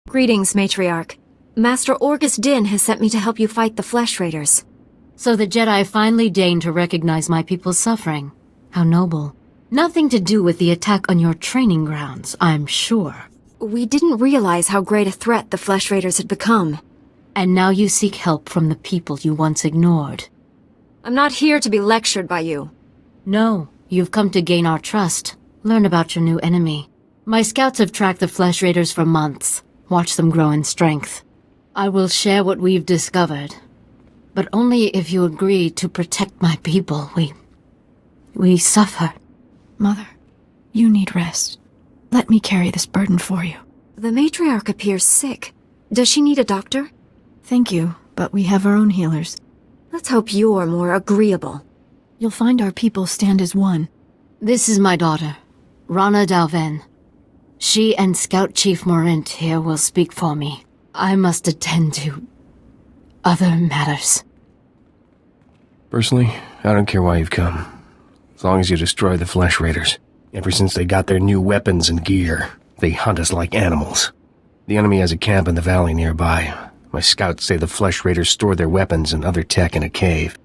Greetings, Matriarch. Master Orgus Din has sent me to help you fight the Flesh Raiders. So the Jedi finally deigned to recognize my people's suffering. How noble. Nothing to do with the attack on your training grounds, I'm sure. We didn't realize how great a threat the Flesh Raiders had become. And now you seek help from the people you once ignored. I'm not here to be lectured by you. No, you've come to gain our trust. Learn about your new enemy. My scouts have tracked the Flesh Raiders for months. Watch them grow in strength. I will share what we've discovered. But only if you agree to protect my people. We suffer. Mother, you need rest. Let me carry this burden for you. The Matriarch appears sick. Does she need a doctor? Thank you, but we have our own healers. Let's hope you're more agreeable. You'll find our people stand as one. This is my daughter, Rana Dalven. She and Scout Chief Morint here will speak for me. I must attend to other matters. Personally, I don't care why you've come. As long as you destroy the Flesh Raiders. Ever since they got their new weapons and gear, they hunt us like animals. The enemy has a camp in the valley nearby. My scouts say the Flesh Raiders store their weapons and other tech in a cave.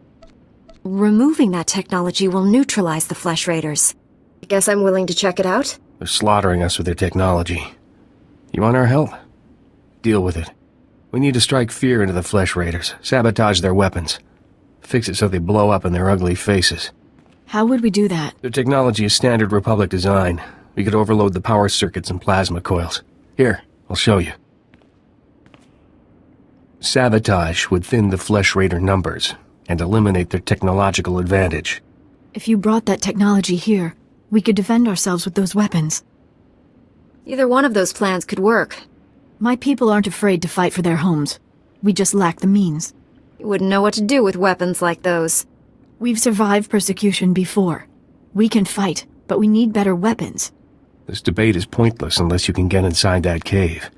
Removing that technology will neutralize the Flesh Raiders. I guess I'm willing to check it out? They're slaughtering us with their technology. You want our help? Deal with it. We need to strike fear into the Flesh Raiders, sabotage their weapons. Fix it so they blow up in their ugly faces. How would we do that? Their technology is standard Republic design. We could overload the power circuits and plasma coils. Here, I'll show you. Sabotage would thin the Flesh Raider numbers and eliminate their technological advantage. If you brought that technology here, we could defend ourselves with those weapons. Either one of those plans could work. My people aren't afraid to fight for their homes. We just lack the means. You wouldn't know what to do with weapons like those. We've survived persecution before. We can fight, but we need better weapons. This debate is pointless unless you can get inside that cave.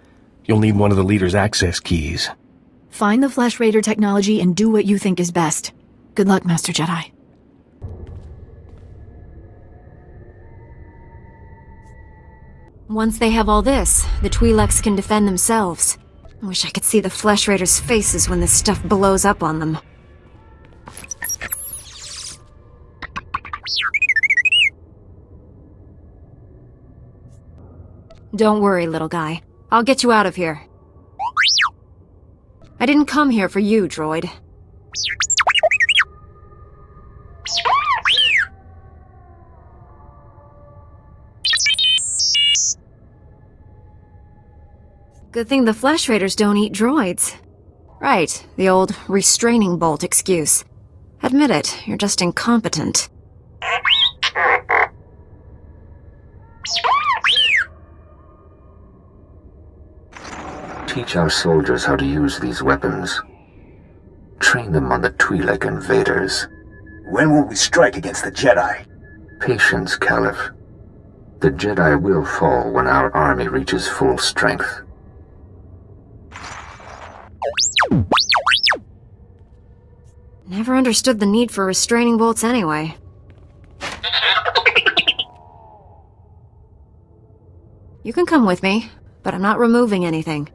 You'll need one of the leader's access keys. Find the Flesh Raider technology and do what you think is best. Good luck, Master Jedi. Once they have all this, the Twi'leks can defend themselves. I wish I could see the Flesh Raiders' faces when this stuff blows up on them. Don't worry, little guy. I'll get you out of here. I didn't come here for you, droid. Good thing the Flesh Raiders don't eat droids. Right, the old restraining bolt excuse. Admit it, you're just incompetent. Teach our soldiers how to use these weapons. Train them on the Twi'lek invaders. When will we strike against the Jedi? Patience, Caliph. The Jedi will fall when our army reaches full strength. Never understood the need for restraining bolts anyway. You can come with me, but I'm not removing anything.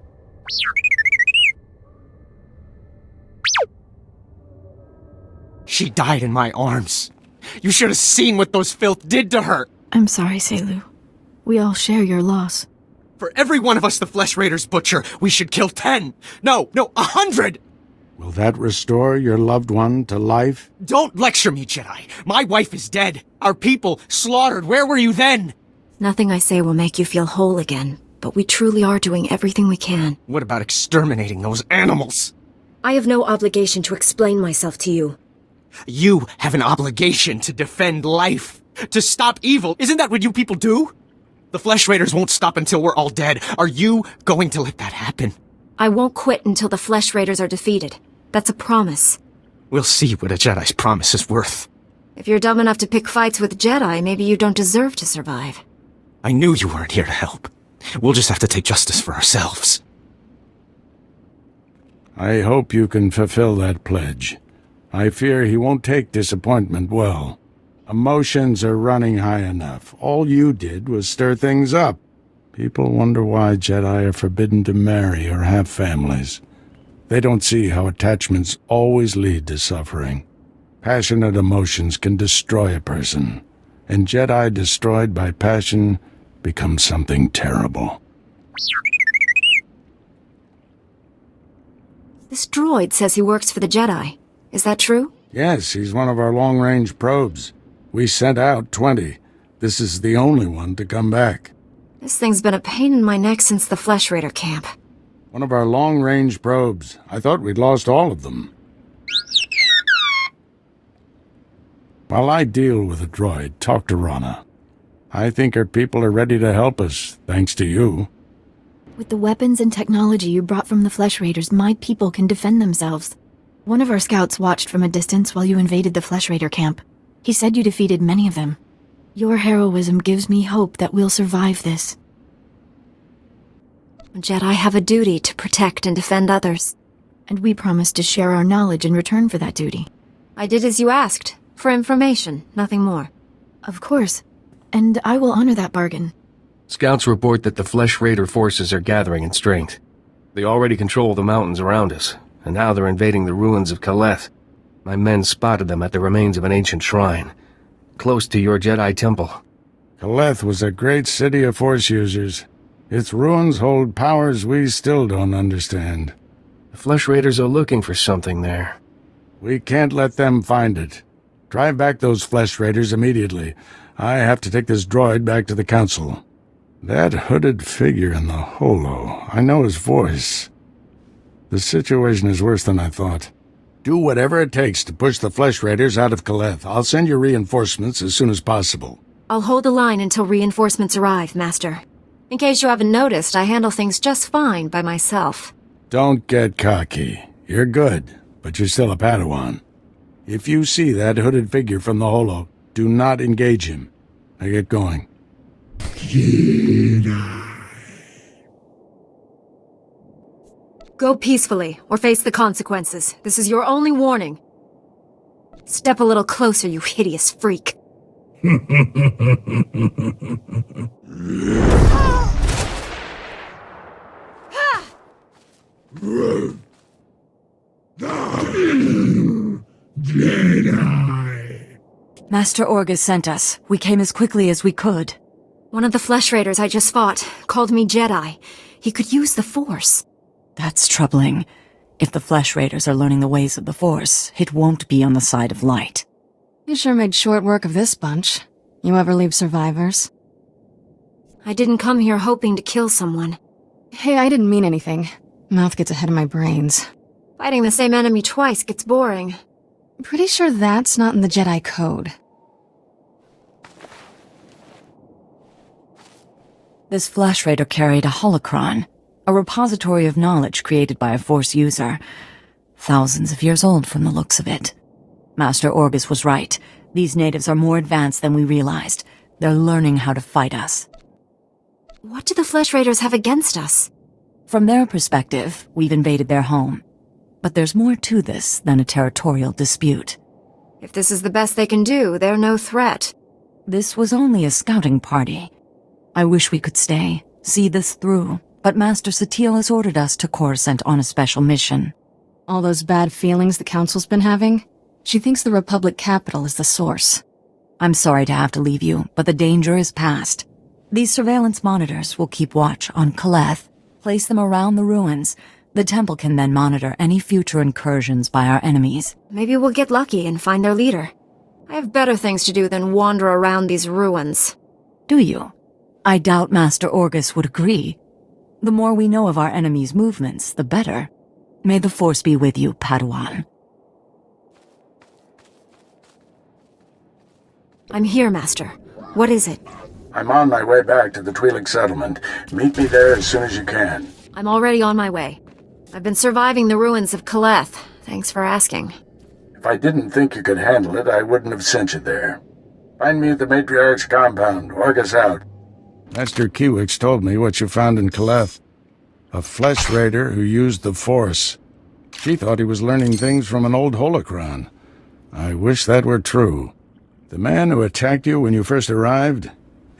She died in my arms. You should have seen what those filth did to her. I'm sorry, Selu. We all share your loss. For every one of us the Flesh Raiders butcher, we should kill 10. No, 100! Will that restore your loved one to life? Don't lecture me, Jedi. My wife is dead. Our people slaughtered. Where were you then? Nothing I say will make you feel whole again, but we truly are doing everything we can. What about exterminating those animals? I have no obligation to explain myself to you. You have an obligation to defend life, to stop evil. Isn't that what you people do? The Flesh Raiders won't stop until we're all dead. Are you going to let that happen? I won't quit until the Flesh Raiders are defeated. That's a promise. We'll see what a Jedi's promise is worth. If you're dumb enough to pick fights with Jedi, maybe you don't deserve to survive. I knew you weren't here to help. We'll just have to take justice for ourselves. I hope you can fulfill that pledge. I fear he won't take disappointment well. Emotions are running high enough. All you did was stir things up. People wonder why Jedi are forbidden to marry or have families. They don't see how attachments always lead to suffering. Passionate emotions can destroy a person, and Jedi destroyed by passion become something terrible. This droid says he works for the Jedi. Is that true? Yes, he's one of our long-range probes. We sent out 20. This is the only one to come back. This thing's been a pain in my neck since the Flesh Raider camp. One of our long-range probes. I thought we'd lost all of them. While I deal with the droid, talk to Rana. I think her people are ready to help us, thanks to you. With the weapons and technology you brought from the Flesh Raiders, my people can defend themselves. One of our scouts watched from a distance while you invaded the Flesh Raider camp. He said you defeated many of them. Your heroism gives me hope that we'll survive this. Jedi have a duty to protect and defend others. And we promised to share our knowledge in return for that duty. I did as you asked. For information, nothing more. Of course. And I will honor that bargain. Scouts report that the Flesh Raider forces are gathering in strength. They already control the mountains around us, and now they're invading the ruins of Kaleth. My men spotted them at the remains of an ancient shrine, close to your Jedi temple. Kaleth was a great city of Force users. Its ruins hold powers we still don't understand. The Flesh Raiders are looking for something there. We can't let them find it. Drive back those Flesh Raiders immediately. I have to take this droid back to the Council. That hooded figure in the holo, I know his voice. The situation is worse than I thought. Do whatever it takes to push the Flesh Raiders out of Kaleth. I'll send you reinforcements as soon as possible. I'll hold the line until reinforcements arrive, Master. In case you haven't noticed, I handle things just fine by myself. Don't get cocky. You're good, but you're still a Padawan. If you see that hooded figure from the holo, do not engage him. Now get going. Go peacefully, or face the consequences. This is your only warning. Step a little closer, you hideous freak. Master Orgus sent us. We came as quickly as we could. One of the Flesh Raiders I just fought called me Jedi. He could use the Force. That's troubling. If the Flesh Raiders are learning the ways of the Force, it won't be on the side of light. You sure made short work of this bunch. You ever leave survivors? I didn't come here hoping to kill someone. Hey, I didn't mean anything. Mouth gets ahead of my brains. Fighting the same enemy twice gets boring. I'm pretty sure that's not in the Jedi Code. This Flesh Raider carried a holocron, a repository of knowledge created by a Force user. Thousands of years old from the looks of it. Master Orgus was right. These natives are more advanced than we realized. They're learning how to fight us. What do the Flesh Raiders have against us? From their perspective, we've invaded their home. But there's more to this than a territorial dispute. If this is the best they can do, they're no threat. This was only a scouting party. I wish we could stay, see this through, but Master SWTOR has ordered us to Coruscant on a special mission. All those bad feelings the Council's been having? She thinks the Republic capital is the source. I'm sorry to have to leave you, but the danger is past. These surveillance monitors will keep watch on Kaleth, place them around the ruins. The temple can then monitor any future incursions by our enemies. Maybe we'll get lucky and find their leader. I have better things to do than wander around these ruins. Do you? I doubt Master Orgus would agree. The more we know of our enemies' movements, the better. May the Force be with you, Padawan. I'm here, Master. What is it? I'm on my way back to the Twi'lek Settlement. Meet me there as soon as you can. I'm already on my way. I've been surviving the ruins of Kaleth. Thanks for asking. If I didn't think you could handle it, I wouldn't have sent you there. Find me at the Matriarch's compound. Orgus out. Master Kiwix told me what you found in Kaleth. A Flesh Raider who used the Force. She thought he was learning things from an old holocron. I wish that were true. The man who attacked you when you first arrived,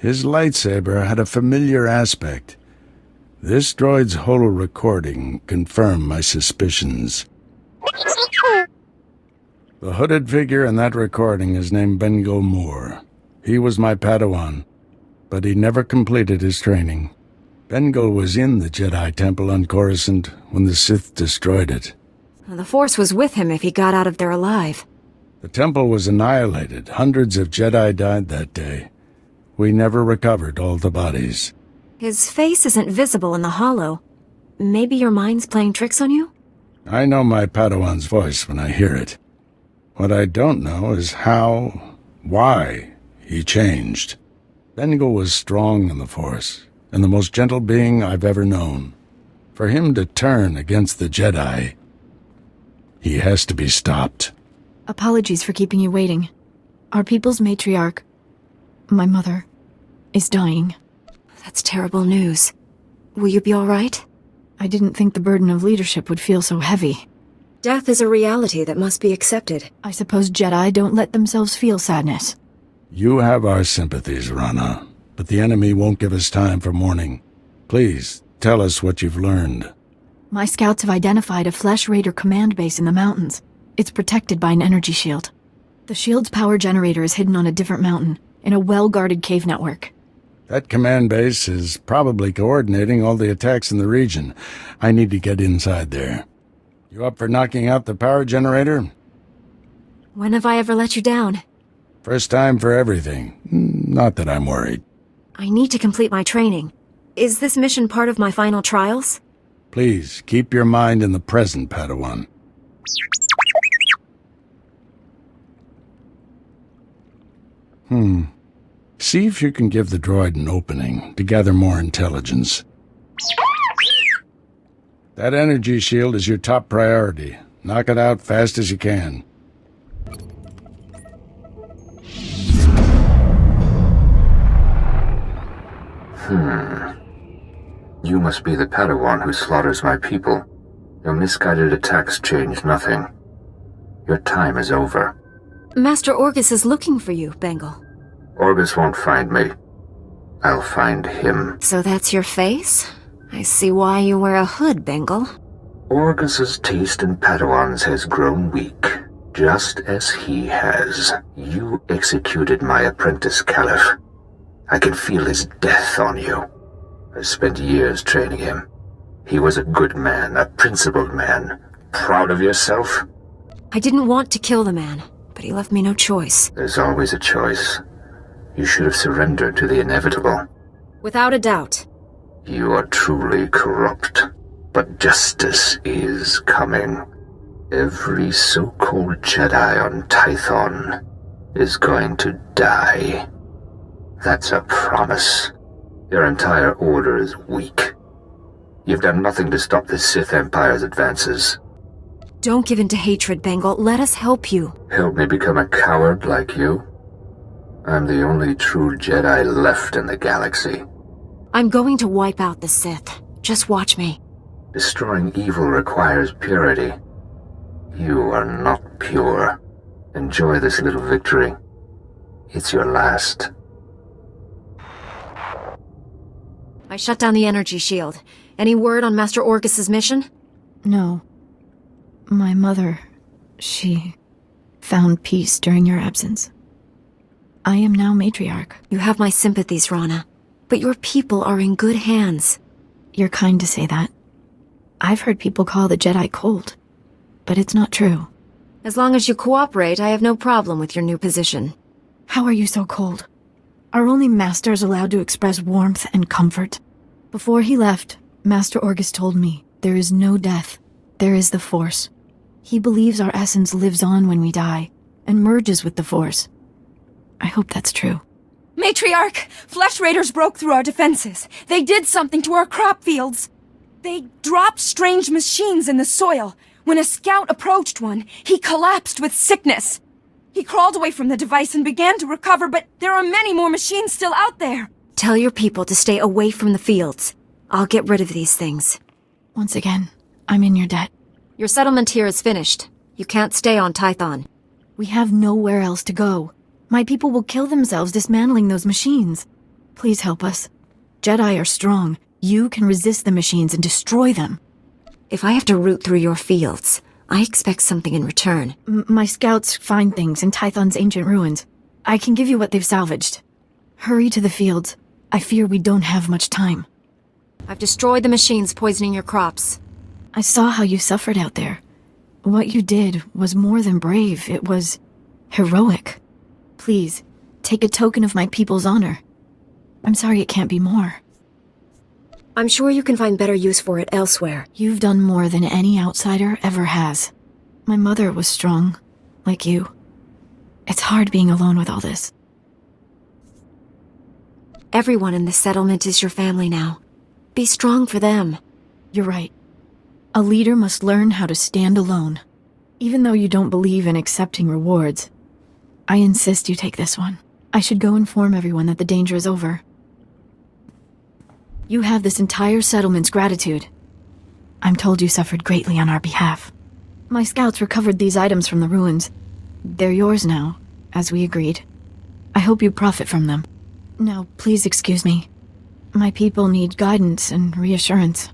His lightsaber had a familiar aspect. This droid's holo-recording confirmed my suspicions. The hooded figure in that recording is named Bengel Morr. He was my Padawan, but he never completed his training. Bengel was in the Jedi Temple on Coruscant when the Sith destroyed it. The Force was with him if he got out of there alive. The temple was annihilated. Hundreds of Jedi died that day. We never recovered all the bodies. His face isn't visible in the holo. Maybe your mind's playing tricks on you? I know my Padawan's voice when I hear it. What I don't know is why he changed. Bengel was strong in the Force, and the most gentle being I've ever known. For him to turn against the Jedi, he has to be stopped. Apologies for keeping you waiting. Our people's matriarch, my mother, is dying. That's terrible news. Will you be all right? I didn't think the burden of leadership would feel so heavy. Death is a reality that must be accepted. I suppose Jedi don't let themselves feel sadness. You have our sympathies, Rana, but the enemy won't give us time for mourning. Please, tell us what you've learned. My scouts have identified a Flesh Raider command base in the mountains. It's protected by an energy shield. The shield's power generator is hidden on a different mountain, in a well-guarded cave network. That command base is probably coordinating all the attacks in the region. I need to get inside there. You up for knocking out the power generator? When have I ever let you down? First time for everything. Not that I'm worried. I need to complete my training. Is this mission part of my final trials? Please, keep your mind in the present, Padawan. See if you can give the droid an opening to gather more intelligence. That energy shield is your top priority. Knock it out fast as you can. You must be the Padawan who slaughters my people. Your misguided attacks change nothing. Your time is over. Master Orgus is looking for you, Bengel. Orgus won't find me. I'll find him. So that's your face? I see why you wear a hood, Bengel. Orgus's taste in Padawans has grown weak, just as he has. You executed my apprentice, Caliph. I can feel his death on you. I spent years training him. He was a good man, a principled man. Proud of yourself? I didn't want to kill the man, but he left me no choice. There's always a choice. You should have surrendered to the inevitable. Without a doubt. You are truly corrupt, but justice is coming. Every so-called Jedi on Tython is going to die. That's a promise. Your entire order is weak. You've done nothing to stop the Sith Empire's advances. Don't give in to hatred, Bengel. Let us help you. Help me become a coward like you? I'm the only true Jedi left in the galaxy. I'm going to wipe out the Sith. Just watch me. Destroying evil requires purity. You are not pure. Enjoy this little victory. It's your last. I shut down the energy shield. Any word on Master Orgus's mission? No. My mother, she found peace during your absence. I am now matriarch. You have my sympathies, Rana. But your people are in good hands. You're kind to say that. I've heard people call the Jedi cold, but it's not true. As long as you cooperate, I have no problem with your new position. How are you so cold? Are only masters allowed to express warmth and comfort? Before he left, Master Orgus told me, there is no death. There is the Force. He believes our essence lives on when we die, and merges with the Force. I hope that's true. Matriarch! Flesh Raiders broke through our defenses. They did something to our crop fields. They dropped strange machines in the soil. When a scout approached one, he collapsed with sickness. He crawled away from the device and began to recover, but there are many more machines still out there. Tell your people to stay away from the fields. I'll get rid of these things. Once again, I'm in your debt. Your settlement here is finished. You can't stay on Tython. We have nowhere else to go. My people will kill themselves dismantling those machines. Please help us. Jedi are strong. You can resist the machines and destroy them. If I have to root through your fields, I expect something in return. My scouts find things in Tython's ancient ruins. I can give you what they've salvaged. Hurry to the fields. I fear we don't have much time. I've destroyed the machines poisoning your crops. I saw how you suffered out there. What you did was more than brave. It was heroic. Please, take a token of my people's honor. I'm sorry it can't be more. I'm sure you can find better use for it elsewhere. You've done more than any outsider ever has. My mother was strong, like you. It's hard being alone with all this. Everyone in the settlement is your family now. Be strong for them. You're right. A leader must learn how to stand alone. Even though you don't believe in accepting rewards, I insist you take this one. I should go inform everyone that the danger is over. You have this entire settlement's gratitude. I'm told you suffered greatly on our behalf. My scouts recovered these items from the ruins. They're yours now, as we agreed. I hope you profit from them. Now, please excuse me. My people need guidance and reassurance.